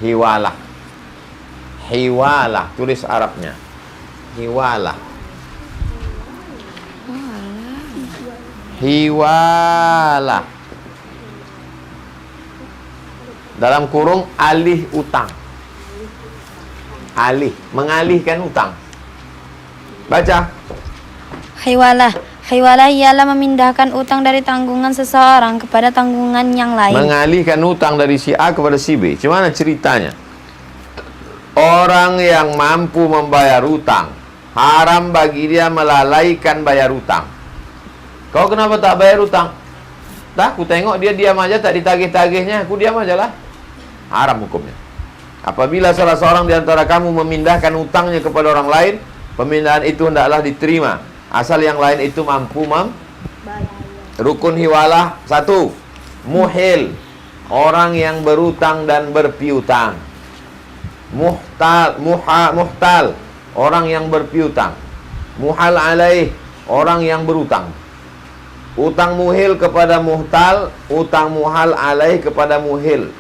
Hiwalah. Hiwalah, tulis Arabnya. Hiwalah. Hiwalah. Dalam kurung alih utang. Alih, mengalihkan utang. Baca. Hiwalah. Hiwalah ialah memindahkan utang dari tanggungan seseorang kepada tanggungan yang lain. Mengalihkan utang dari si A kepada si B. Gimana ceritanya? Orang yang mampu membayar utang, haram bagi dia melalaikan bayar utang. Kau kenapa tak bayar utang? Dah, aku tengok dia diam aja, tak ditagih-tagihnya, aku diam aja lah. Haram hukumnya. Apabila salah seorang di antara kamu memindahkan utangnya kepada orang lain, pemindahan itu hendaklah diterima, asal yang lain itu mampu Rukun hiwalah 1. Muhil, orang yang berutang dan berpiutang. Muhtal, orang yang berpiutang. Muhal alaih, orang yang berutang. Utang muhil kepada muhtal, utang muhal alaih kepada muhil.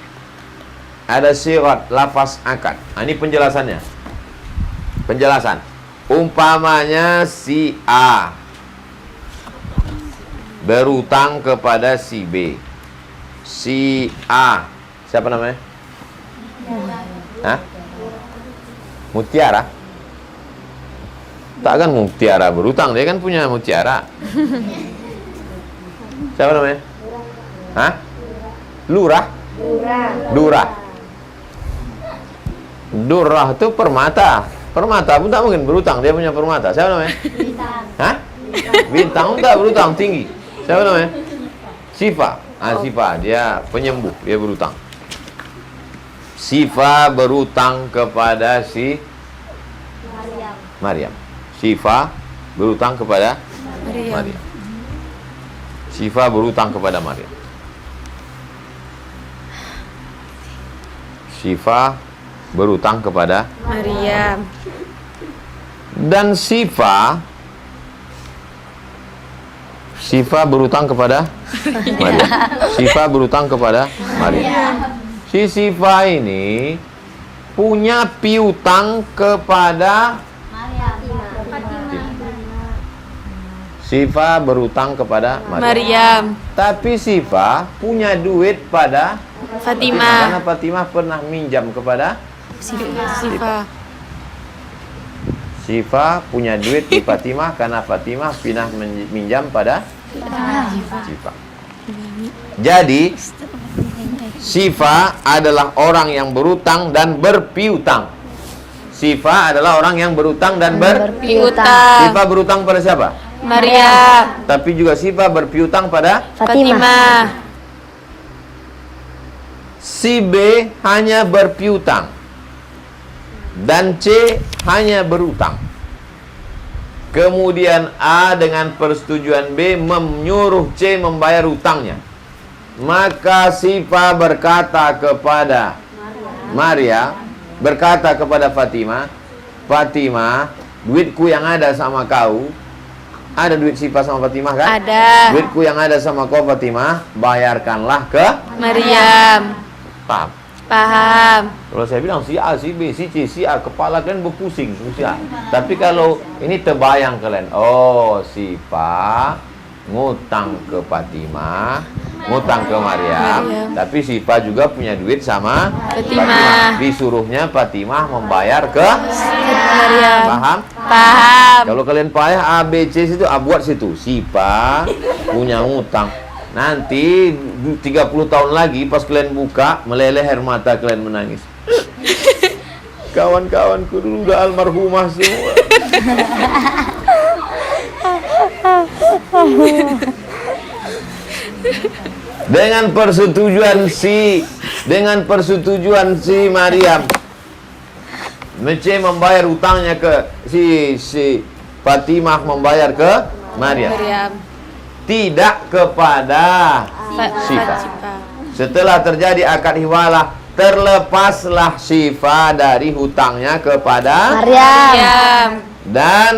Ada sirat, lafaz akad. Ini penjelasannya. Penjelasan. Umpamanya si A berutang kepada si B. Si A, siapa namanya? Hah? Mutiara? Takkan Mutiara berutang, dia kan punya Mutiara. Siapa namanya? Hah? Lurah? Durah. Durah itu permata. Permata pun tak mungkin berutang, dia punya permata. Siapa namanya? Bintang. Hah? Bintang pun tak berutang, tinggi. Siapa namanya? Sifa. Sifa, dia penyembuh, dia berutang. Sifa berutang kepada si Maryam. Sifa berutang kepada Maryam. Sifa berutang kepada Maryam. Sifa berutang kepada Maryam. Dan Sifa berutang kepada Maryam. Sifa berutang kepada Maryam. Si Sifa ini punya piutang kepada Sifa berutang kepada Maryam. Tapi Sifa punya duit pada Fatimah. Karena Fatimah pernah minjam kepada Sifa. Sifa punya duit di Fatimah karena Fatimah pernah minjam pada Sifa. Jadi Sifa adalah orang yang berutang dan berpiutang. Sifa adalah orang yang berutang dan Berpiutang. Sifa berutang pada siapa? Maryam. Tapi juga Sifa berpiutang pada Fatimah. si B hanya berpiutang dan C hanya berutang. Kemudian A dengan persetujuan B menyuruh C membayar utangnya. Maka Sifa berkata kepada Maria, berkata kepada Fatimah, Fatimah, duitku yang ada sama kau, ada duit Sifa sama Fatimah kan? Ada. Duitku yang ada sama kau Fatimah, bayarkanlah ke Maryam. Paham? Paham. Kalau saya bilang si A, si B, si C, si A, kepala kalian berpusing. Si A. Tapi kalau ini terbayang kalian, oh Sifa ngutang ke Fatimah, ngutang ke Maryam, tapi Sifa juga punya duit sama Fatimah. Disuruhnya Fatimah membayar ke Maryam. Paham? Paham. Kalau kalian payah A, B, C situ, buat situ. Sifa punya ngutang. Nanti 30 tahun lagi pas kalian buka, meleleh air mata kalian menangis. Kawan-kawanku dulu udah almarhumah semua. Dengan persetujuan si Maryam, Mece membayar utangnya ke si Fatimah membayar ke Maryam. Tidak kepada Sifa. Setelah terjadi akad hiwalah, terlepaslah Sifa dari hutangnya kepada Maryam. Dan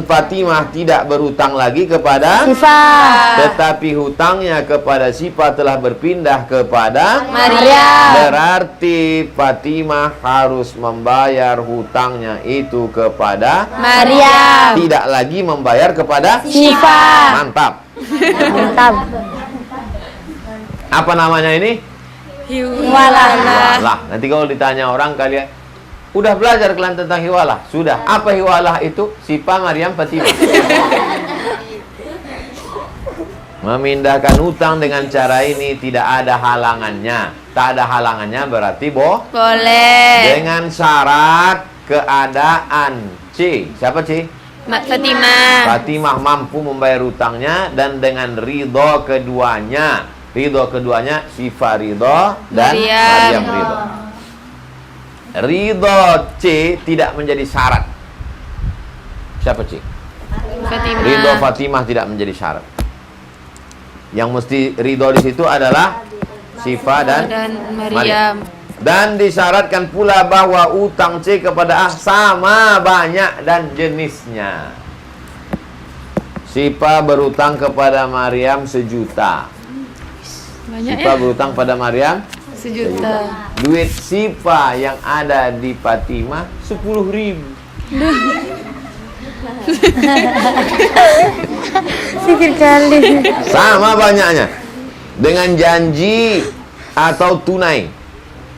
Fatimah tidak berhutang lagi kepada Sifah. tetapi hutangnya kepada Sifah telah berpindah kepada Maryam. Berarti Fatimah harus membayar hutangnya itu kepada Maryam. tidak lagi membayar kepada Sifah. Mantap. Mantap. Apa namanya ini? Hiwalah. Hiwalah. Nanti kalau ditanya orang kalian, udah belajar kalian tentang hiwalah? Sudah. Apa hiwalah itu? Sifah, Maryam, Fatimah. Memindahkan hutang dengan cara ini tidak ada halangannya. Tak ada halangannya berarti Boleh. dengan syarat keadaan C. Siapa C? Fatimah. Fatimah mampu membayar hutangnya dan dengan ridho keduanya. Ridho keduanya Sifah ridho dan Maryam ridho. Ridho C tidak menjadi syarat. Siapa C? Fatimah. Ridho Fatimah tidak menjadi syarat. Yang mesti ridho di situ adalah Sifah dan Maryam. Dan disyaratkan pula bahwa utang C kepada A sama banyak dan jenisnya. Sifah berutang kepada Maryam 1 juta. Sifah berutang pada Maryam 1 juta. Duit Sifah yang ada di Fatimah 10.000. Sikit kali. Sama banyaknya. Dengan janji atau tunai.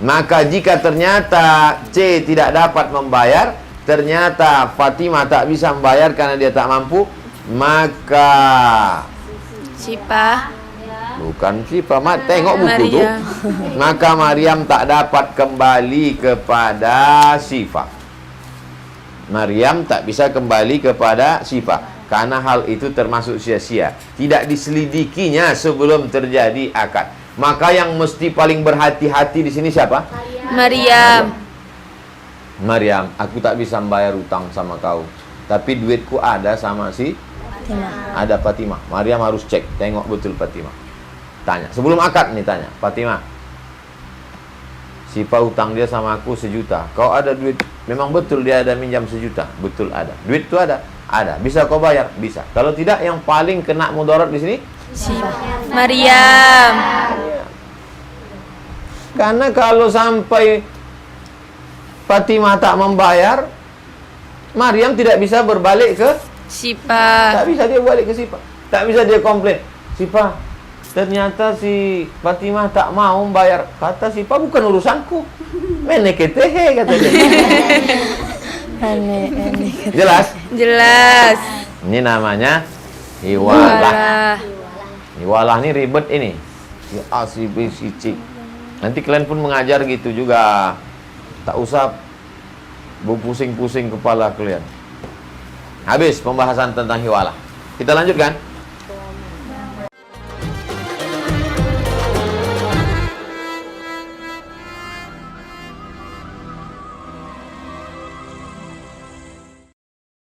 Maka jika ternyata C tidak dapat membayar, ternyata Fatimah tak bisa membayar karena dia tak mampu, maka Sifah. bukan Sifah, tengok buku tu. Maka Maryam tak dapat kembali kepada Sifah. Maryam tak bisa kembali kepada Sifah karena hal itu termasuk sia-sia. Tidak diselidikinya sebelum terjadi akad. Maka yang mesti paling berhati-hati di sini siapa? Maryam. Maryam, aku tak bisa membayar utang sama kau. Tapi duitku ada sama si Fatimah. ada Fatimah. Maryam harus cek, tengok betul Fatimah. Tanya, sebelum akad nih tanya, Fatimah, Sifah utang dia sama aku 1 juta. Kau ada duit? Memang betul dia ada minjam 1 juta? Betul ada. Duit itu ada? Ada. Bisa kau bayar? Bisa. Kalau tidak, yang paling kena mudarat di sini Maryam. karena kalau sampai Fatimah tak membayar, Maryam tidak bisa berbalik ke Sifah. tak bisa dia balik ke Sifah. Tak bisa dia komplain. Sifah, ternyata si Fatimah tak mau membayar. Kata Sifah, bukan urusanku. Meneketehe kata dia. Aneh. Jelas? Jelas. Ini namanya hiwalah. Hiwalah ini ribet ini. Si A, si B, si C. Nanti kalian pun mengajar gitu juga. Tak usah pusing-pusing kepala kalian. Habis pembahasan tentang hiwalah. Kita lanjutkan.